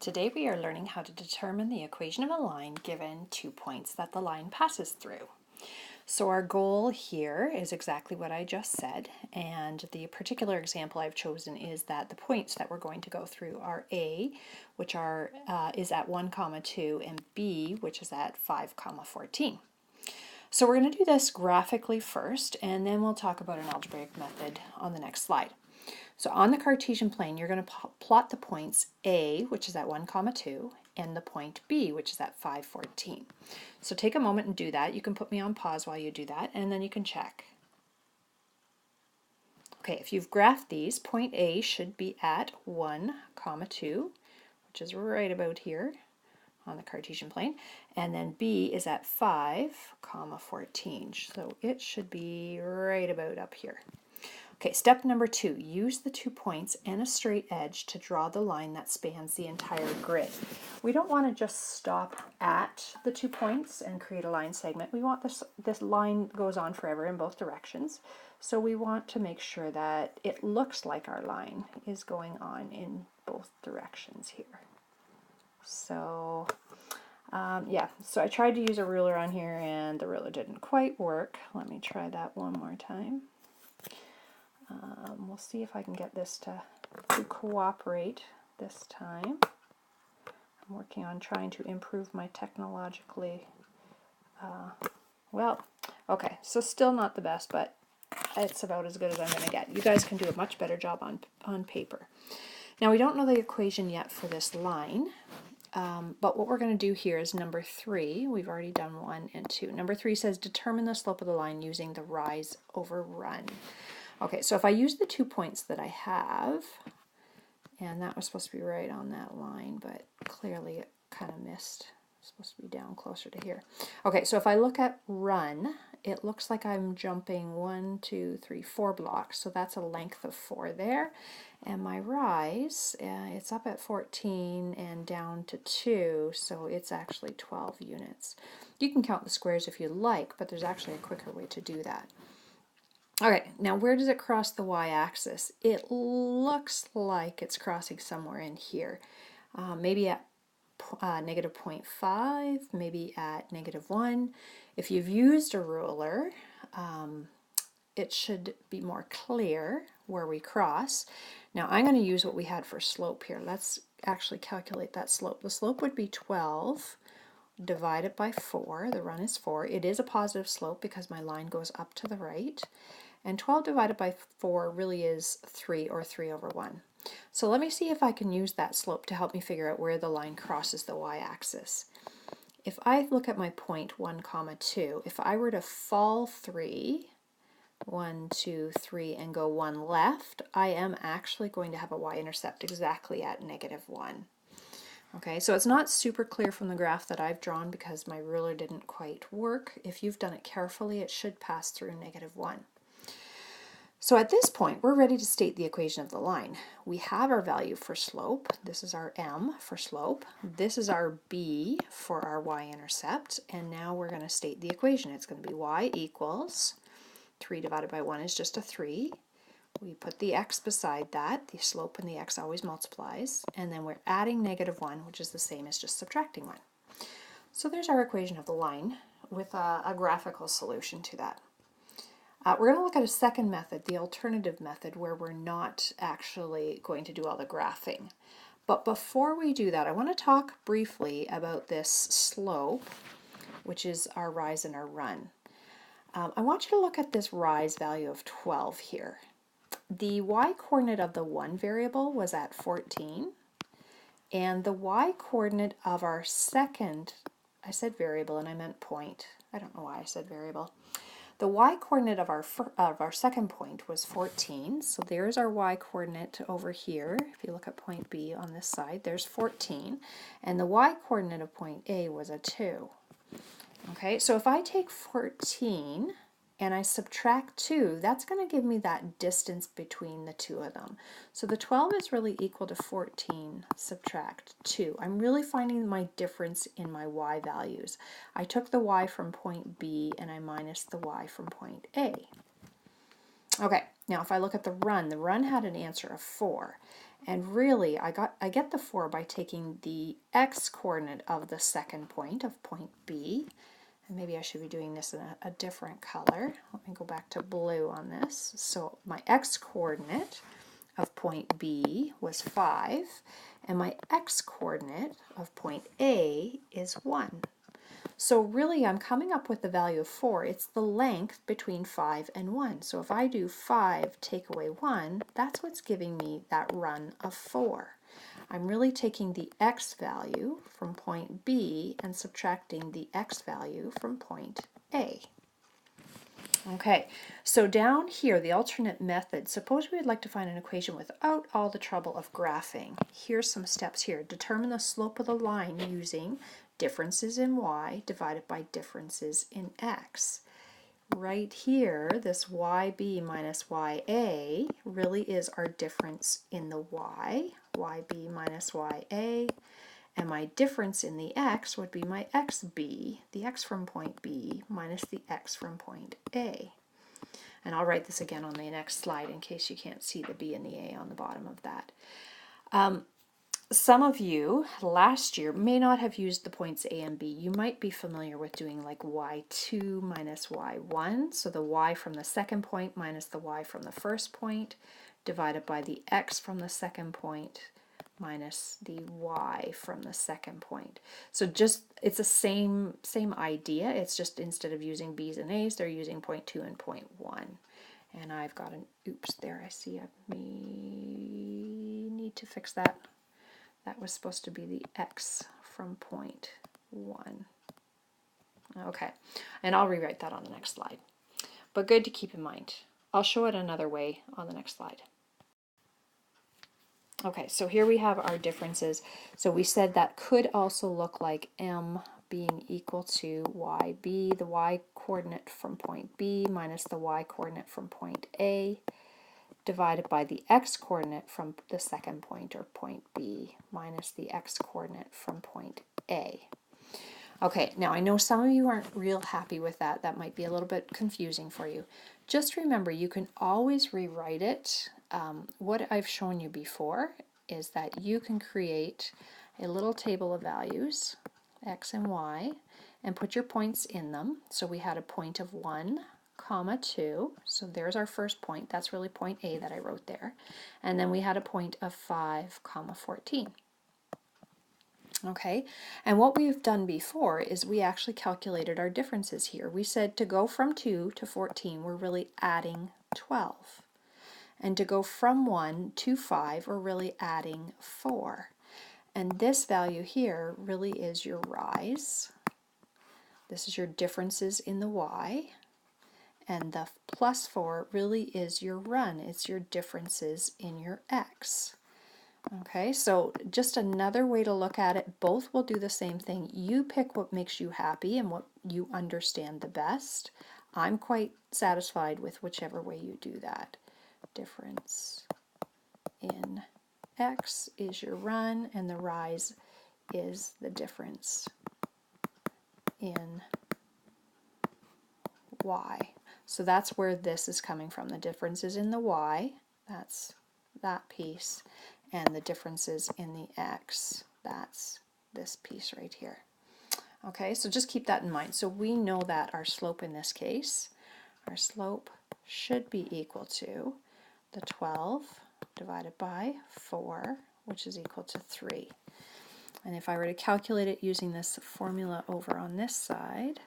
Today we are learning how to determine the equation of a line given 2 points that the line passes through. So our goal here is exactly what I just said, and the particular example I've chosen is that the points that we're going to go through are A, which is at 1, 2, and B, which is at 5, 14. So we're going to do this graphically first, and then we'll talk about an algebraic method on the next slide. So on the Cartesian plane, you're going to plot the points A, which is at 1, 2, and the point B, which is at 5, 14. So take a moment and do that. You can put me on pause while you do that, and then you can check. Okay, if you've graphed these, point A should be at 1, 2, which is right about here on the Cartesian plane, and then B is at 5, 14. So it should be right about up here. Okay, step number 2, use the 2 points and a straight edge to draw the line that spans the entire grid. We don't want to just stop at the 2 points and create a line segment. We want this line goes on forever in both directions. So we want to make sure that it looks like our line is going on in both directions here. So so I tried to use a ruler on here and the ruler didn't quite work. Let me try that one more time. We'll see if I can get this to cooperate this time. I'm working on trying to improve my technologically, okay, so still not the best, but it's about as good as I'm going to get. You guys can do a much better job on paper. Now we don't know the equation yet for this line, but what we're going to do here is number 3. We've already done 1 and 2. Number 3 says determine the slope of the line using the rise over run. Okay, so if I use the 2 points that I have, and that was supposed to be right on that line, but clearly it kind of missed. It's supposed to be down closer to here. Okay, so if I look at run, it looks like I'm jumping 1, 2, 3, 4 blocks, so that's a length of 4 there. And my rise, it's up at 14 and down to 2, so it's actually 12 units. You can count the squares if you like, but there's actually a quicker way to do that. Okay, now where does it cross the y-axis? It looks like it's crossing somewhere in here. Maybe at negative 0.5, maybe at negative 1. If you've used a ruler, it should be more clear where we cross. Now I'm going to use what we had for slope here. Let's actually calculate that slope. The slope would be 12 divided by 4. The run is 4. It is a positive slope because my line goes up to the right. And 12 divided by 4 really is 3, or 3 over 1. So let me see if I can use that slope to help me figure out where the line crosses the y-axis. If I look at my point 1, 2, if I were to fall 3, 1, 2, 3, and go 1 left, I am actually going to have a y-intercept exactly at negative 1. Okay, so it's not super clear from the graph that I've drawn because my ruler didn't quite work. If you've done it carefully, it should pass through negative 1. So at this point, we're ready to state the equation of the line. We have our value for slope. This is our m for slope. This is our b for our y-intercept. And now we're going to state the equation. It's going to be y equals 3 divided by 1 is just a 3. We put the x beside that. The slope and the x always multiplies. And then we're adding negative 1, which is the same as just subtracting 1. So there's our equation of the line with a graphical solution to that. We're going to look at a second method, the alternative method, where we're not actually going to do all the graphing. But before we do that, I want to talk briefly about this slope, which is our rise and our run. I want you to look at this rise value of 12 here. The y-coordinate of the 1 variable was at 14, and the y-coordinate of our second, I said variable and I meant point. I don't know why I said variable. The y-coordinate of our second point was 14, so there's our y-coordinate over here. If you look at point B on this side, there's 14, and the y-coordinate of point A was a 2. Okay, so if I take 14 and I subtract 2, that's going to give me that distance between the two of them. So the 12 is really equal to 14 subtract 2. I'm really finding my difference in my y values. I took the y from point B and I minus the y from point A. Okay, now if I look at the run had an answer of 4. And really, I get the 4 by taking the x-coordinate of the second point, of point B. And maybe I should be doing this in a different color. Let me go back to blue on this. So my x-coordinate of point B was 5, and my x-coordinate of point A is 1. So really I'm coming up with the value of 4. It's the length between 5 and 1. So if I do 5 take away 1, that's what's giving me that run of 4. I'm really taking the x value from point B and subtracting the x value from point A. Okay, so down here, the alternate method, suppose we would like to find an equation without all the trouble of graphing. Here's some steps here. Determine the slope of the line using differences in y divided by differences in x. Right here, this yb minus ya really is our difference in the y, yb minus ya, and my difference in the x would be my xb, the x from point B minus the x from point A. And I'll write this again on the next slide in case you can't see the b and the a on the bottom of that. Some of you last year may not have used the points a and b. You might be familiar with doing like y2 minus y1, so the y from the second point minus the y from the first point, divided by the x from the second point minus the y from the second point. So just, it's the same idea, it's just instead of using b's and a's, they're using point 2 and point 1. And I've got an oops there, I see I need to fix that. That was supposed to be the x from point 1. Okay, and I'll rewrite that on the next slide. But good to keep in mind. I'll show it another way on the next slide. Okay, so here we have our differences. So we said that could also look like m being equal to yb, the y coordinate from point B minus the y coordinate from point A, divided by the x coordinate from the second point, or point B, minus the x coordinate from point A. Okay, now I know some of you aren't real happy with that. That might be a little bit confusing for you. Just remember, you can always rewrite it. What I've shown you before is that you can create a little table of values, x and y, and put your points in them. So we had a point of 1, comma 2, so there's our first point. That's really point A that I wrote there. And then we had a point of 5, comma 14. Okay, and what we've done before is we actually calculated our differences here. We said to go from 2 to 14, we're really adding 12. And to go from 1 to 5, we're really adding 4. And this value here really is your rise. This is your differences in the y. And the plus 4 really is your run. It's your differences in your x. Okay, so just another way to look at it, both will do the same thing. You pick what makes you happy and what you understand the best. I'm quite satisfied with whichever way you do that. Difference in x is your run, and the rise is the difference in y. So that's where this is coming from. The differences in the y, that's that piece, and the differences in the x, that's this piece right here. Okay, so just keep that in mind. So we know that our slope in this case, our slope should be equal to the 12 divided by 4, which is equal to 3. And if I were to calculate it using this formula over on this side,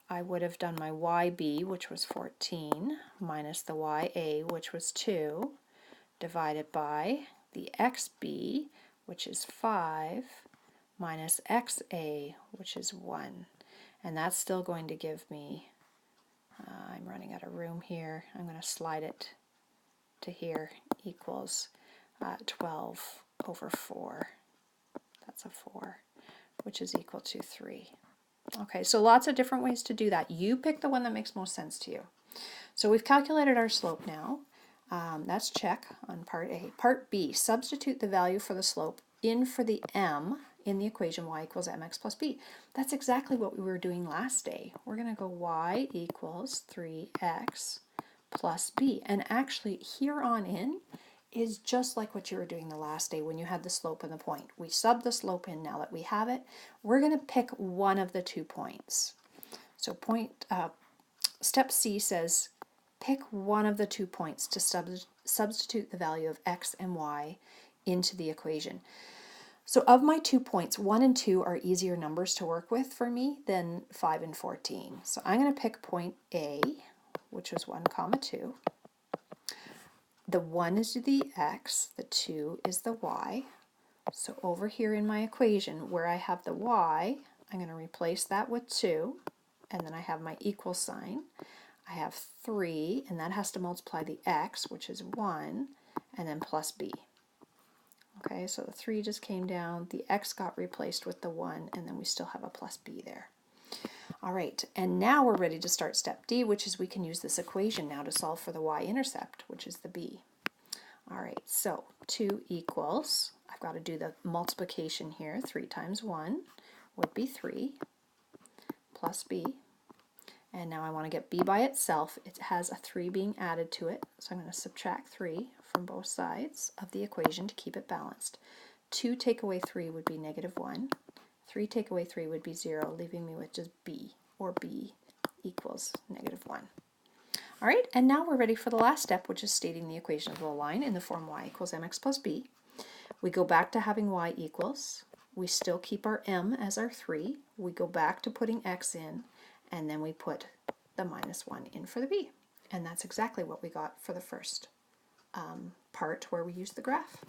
I would have done my yb, which was 14, minus the ya, which was 2, divided by the xb, which is 5, minus xa, which is 1. And that's still going to give me, I'm running out of room here, I'm going to slide it to here, equals 12 over 4. That's a 4, which is equal to 3. Okay, so lots of different ways to do that. You pick the one that makes most sense to you. So we've calculated our slope now. That's check on part A. Part B, substitute the value for the slope in for the m in the equation y equals mx plus b. That's exactly what we were doing last day. We're going to go y equals 3x plus b. And actually, here on in, is just like what you were doing the last day when you had the slope and the point. We sub the slope in. Now that we have it, we're going to pick one of the 2 points. So step C says pick one of the 2 points to substitute the value of x and y into the equation. So of my 2 points, 1 and 2 are easier numbers to work with for me than 5 and 14. So I'm going to pick point A, which is 1, 2. The 1 is the x, the 2 is the y. So over here in my equation where I have the y, I'm going to replace that with 2, and then I have my equal sign. I have 3, and that has to multiply the x, which is 1, and then plus b. Okay, so the 3 just came down, the x got replaced with the 1, and then we still have a plus b there. All right, and now we're ready to start step D, which is we can use this equation now to solve for the y-intercept, which is the b. All right, so 2 equals, I've got to do the multiplication here. 3 times 1 would be 3 plus b. And now I want to get b by itself. It has a 3 being added to it, so I'm going to subtract 3 from both sides of the equation to keep it balanced. 2 take away 3 would be -1. 3 take away 3 would be 0, leaving me with just b, or b equals -1. All right, and now we're ready for the last step, which is stating the equation of the line in the form y equals mx plus b. We go back to having y equals. We still keep our m as our 3. We go back to putting x in, and then we put the -1 in for the b. And that's exactly what we got for the first part where we used the graph.